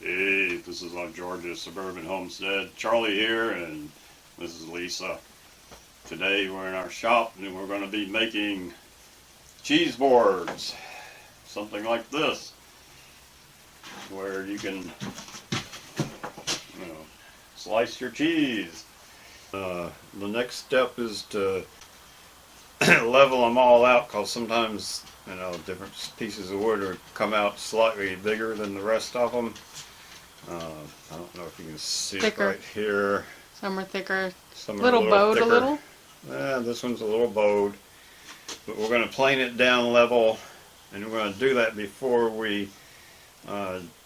Hey, this is on Georgia Suburban Homestead. Charlie here, and this is Lisa. Today we're in our shop and we're going to be making cheese boards. Something like this, where you can, slice your cheese. The next step is to level them all out, because sometimes, different pieces of wood come out slightly bigger than the rest of them. I don't know if you can see thicker. It right here. Some are thicker. Some are little bowed thicker. a little. This one's a little bowed. But we're going to plane it down level, and we're going to do that before we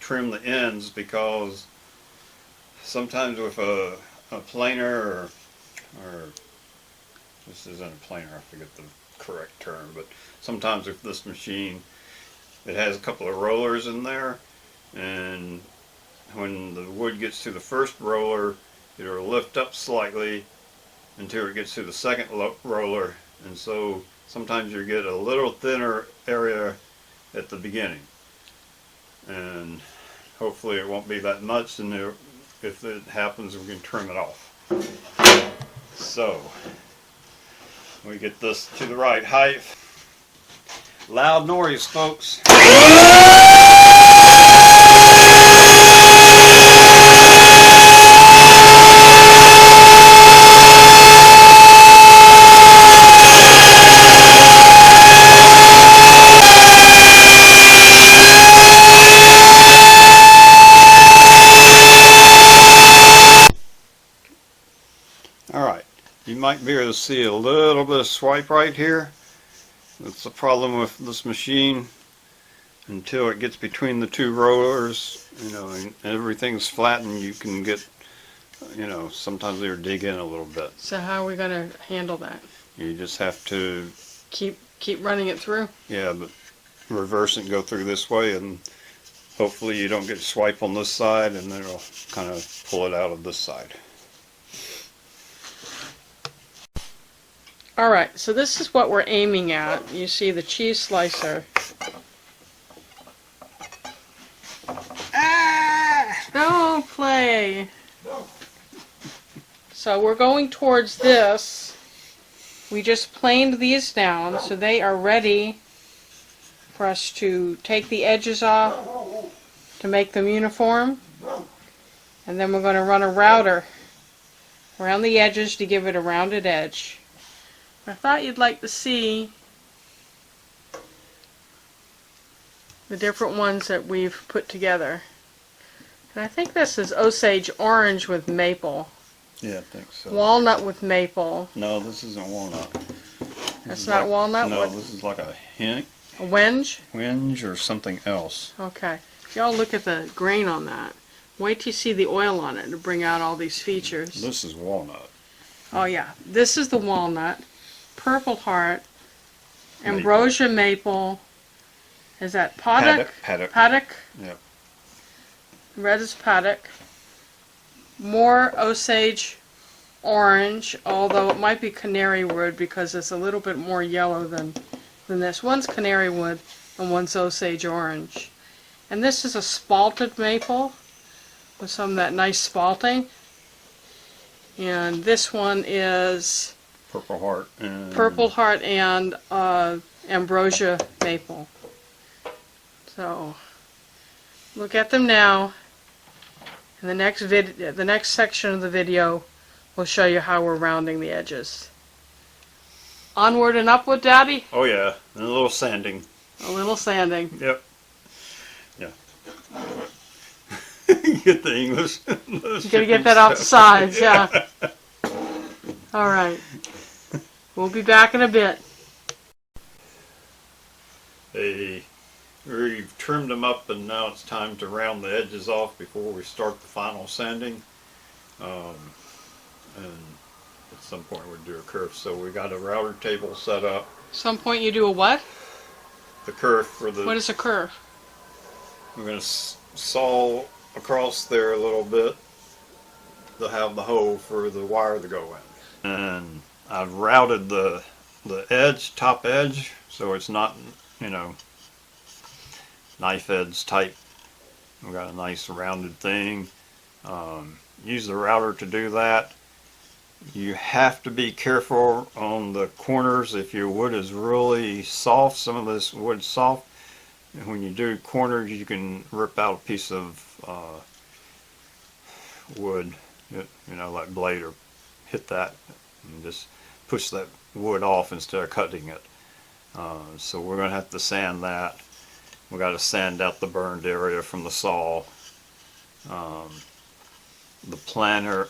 trim the ends, because sometimes with a planer or this isn't a planer, I forget the correct term, but sometimes with this machine it has a couple of rollers in there, and when the wood gets to the first roller, it'll lift up slightly until it gets to the second roller, and so sometimes you get a little thinner area at the beginning, and hopefully it won't be that much, and if it happens we can trim it off. So we get this to the right height. Loud noise, folks. Alright, you might be able to see a little bit of swipe right here. That's the problem with this machine. Until it gets between the two rollers, and everything's flattened, you can get, sometimes they'll dig in a little bit. So how are we going to handle that? You just have to keep running it through? Yeah, but reverse it and go through this way, and hopefully you don't get swipe on this side, and then it'll kind of pull it out of this side. Alright, so this is what we're aiming at. You see the cheese slicer. Don't play! So we're going towards this. We just planed these down, so they are ready for us to take the edges off to make them uniform. And then we're going to run a router around the edges to give it a rounded edge. I thought you'd like to see the different ones that we've put together. And I think this is Osage orange with maple. Yeah, I think so. Walnut with maple. No, this isn't walnut. That's not walnut? No, What? this is like a hint. A wenge? Wenge or something else. Okay. Y'all look at the grain on that. Wait till you see the oil on it to bring out all these features. This is walnut. Oh yeah, this is the walnut. Purple Heart, Ambrosia Maple, is that Paddock? Paddock. Paddock. Yep. Red is Paddock. More Osage Orange, although it might be Canary Wood because it's a little bit more yellow than this. One's Canary Wood and one's Osage Orange. And this is a spalted maple with some of that nice spalting. And this one is Purple Heart and Purple Heart and Ambrosia Maple. So look at them now. In the next section of the video, we'll show you how we're rounding the edges. Onward and upward, Daddy. Oh yeah, and a little sanding. A little sanding. Yep. Yeah. Get the English. You gotta get that off the sides, yeah. All right. We'll be back in a bit. We've trimmed them up, and now it's time to round the edges off before we start the final sanding. And at some point we'll do a kerf. So we got a router table set up. Some point you do a what? The kerf for the. What is a curve? We're going to saw across there a little bit to have the hole for the wire to go in. And I've routed the edge, top edge, so it's not, knife edge type We got a nice rounded thing. Use the router to do that. You have to be careful on the corners if your wood is really soft. Some of this wood's soft. And when you do corners, you can rip out a piece of wood, like blade, or hit that and just push that wood off instead of cutting it. So we're going to have to sand that. We got to sand out the burned area from the saw. The planer,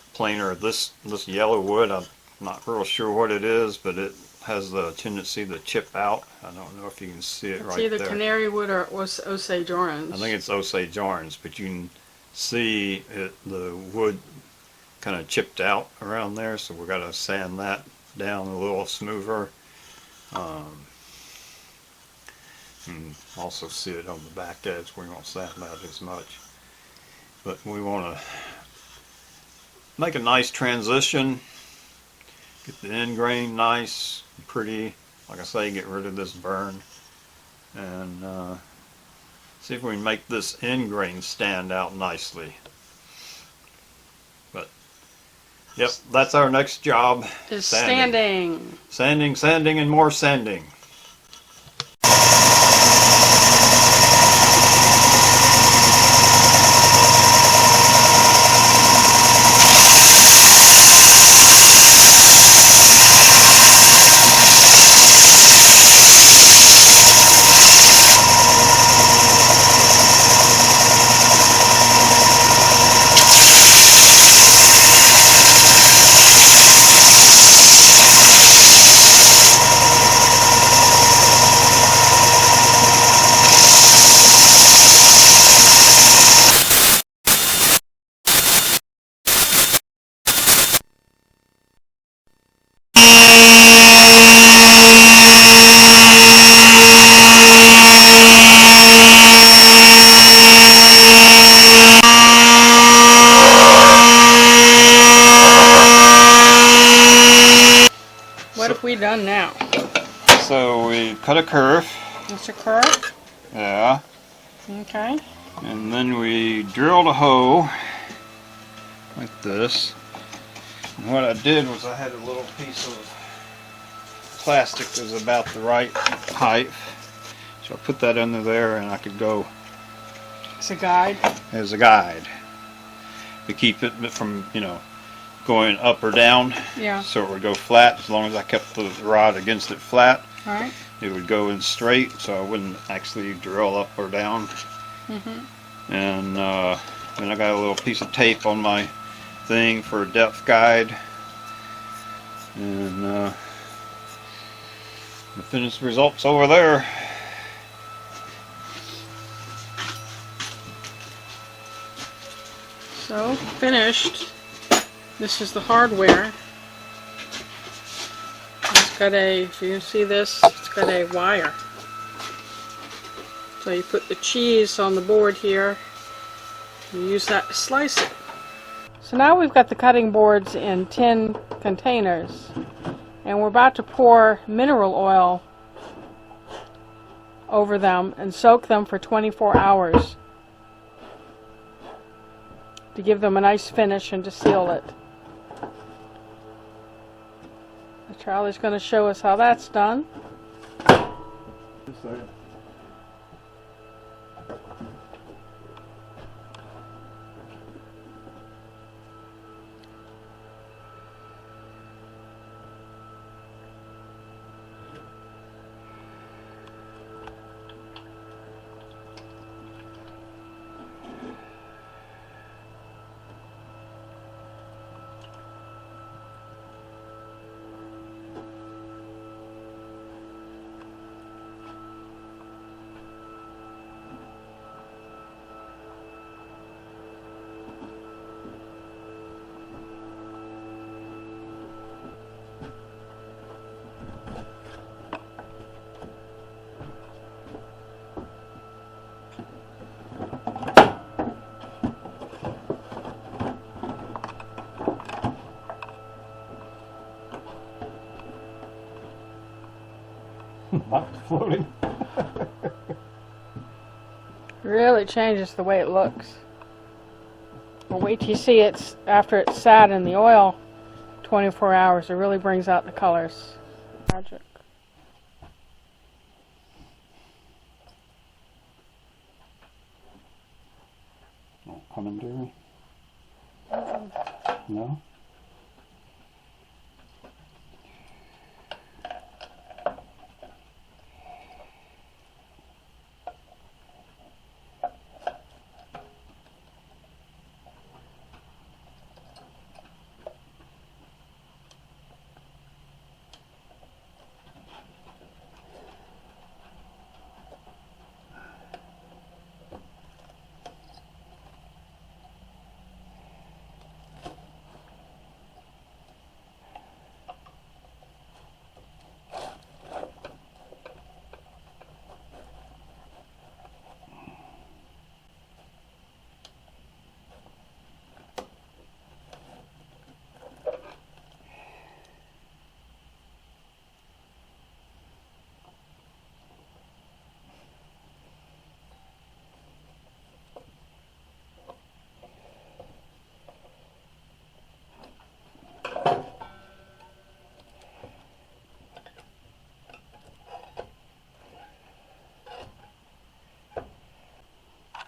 this yellow wood, I'm not real sure what it is, but it has the tendency to chip out. I don't know if you can see it right there. It's either canary wood or Osage orange. I think it's Osage orange, but you can see the wood kind of chipped out around there, so we got to sand that down a little smoother. And also see it on the back edge. We won't sand that as much, but we want to make a nice transition, get the end grain nice and pretty, like I say, get rid of this burn, and see if we can make this end grain stand out nicely. But yep, that's our next job. Is sanding. Sanding, sanding, and more sanding. What have we done now? So we cut a curve. It's a curve? Yeah. Okay. And then we drilled a hole like this. And what I did was I had a little piece of plastic that was about the right height. So I put that under there and I could go It's a guide. as a guide to keep it from, going up or down. Yeah. So it would go flat. As long as I kept the rod against it flat, All right. it would go in straight, so I wouldn't actually drill up or down. And then I got a little piece of tape on my thing for a depth guide, and the finished results over there. So, finished. This is the hardware. It's got if you can see this, it's got a wire. So you put the cheese on the board here, you use that to slice it. So now we've got the cutting boards in tin containers, and we're about to pour mineral oil over them and soak them for 24 hours to give them a nice finish and to seal it. Charlie's going to show us how that's done. Not floating. Really changes the way it looks. Well, wait till you see it after it's sat in the oil 24 hours. It really brings out the colors. Magic. Oh, commentary? No?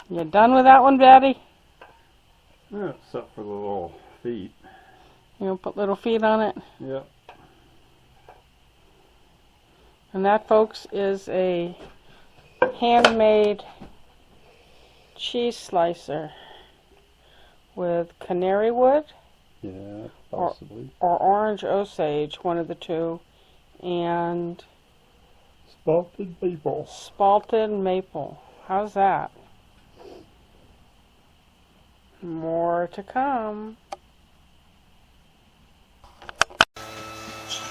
You done with that one, Betty? Yeah, except for the little feet. You gonna put little feet on it? Yep. And that, folks, is a handmade cheese slicer with canary wood Yeah, possibly. or orange osage, one of the two, and Spalted maple. spalted maple. How's that? More to come.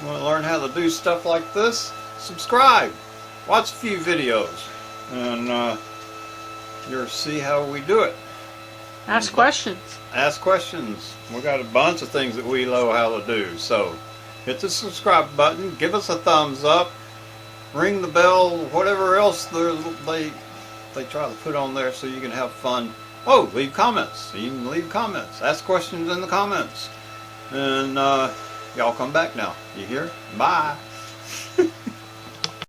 Want to learn how to do stuff like this? Subscribe. Watch a few videos, and you'll see how we do it. Ask questions. Ask questions. We got a bunch of things that we know how to do. So hit the subscribe button. Give us a thumbs up. Ring the bell. Whatever else they try to put on there so you can have fun. Oh, leave comments. You can leave comments. Ask questions in the comments. And y'all come back now. You hear? Bye.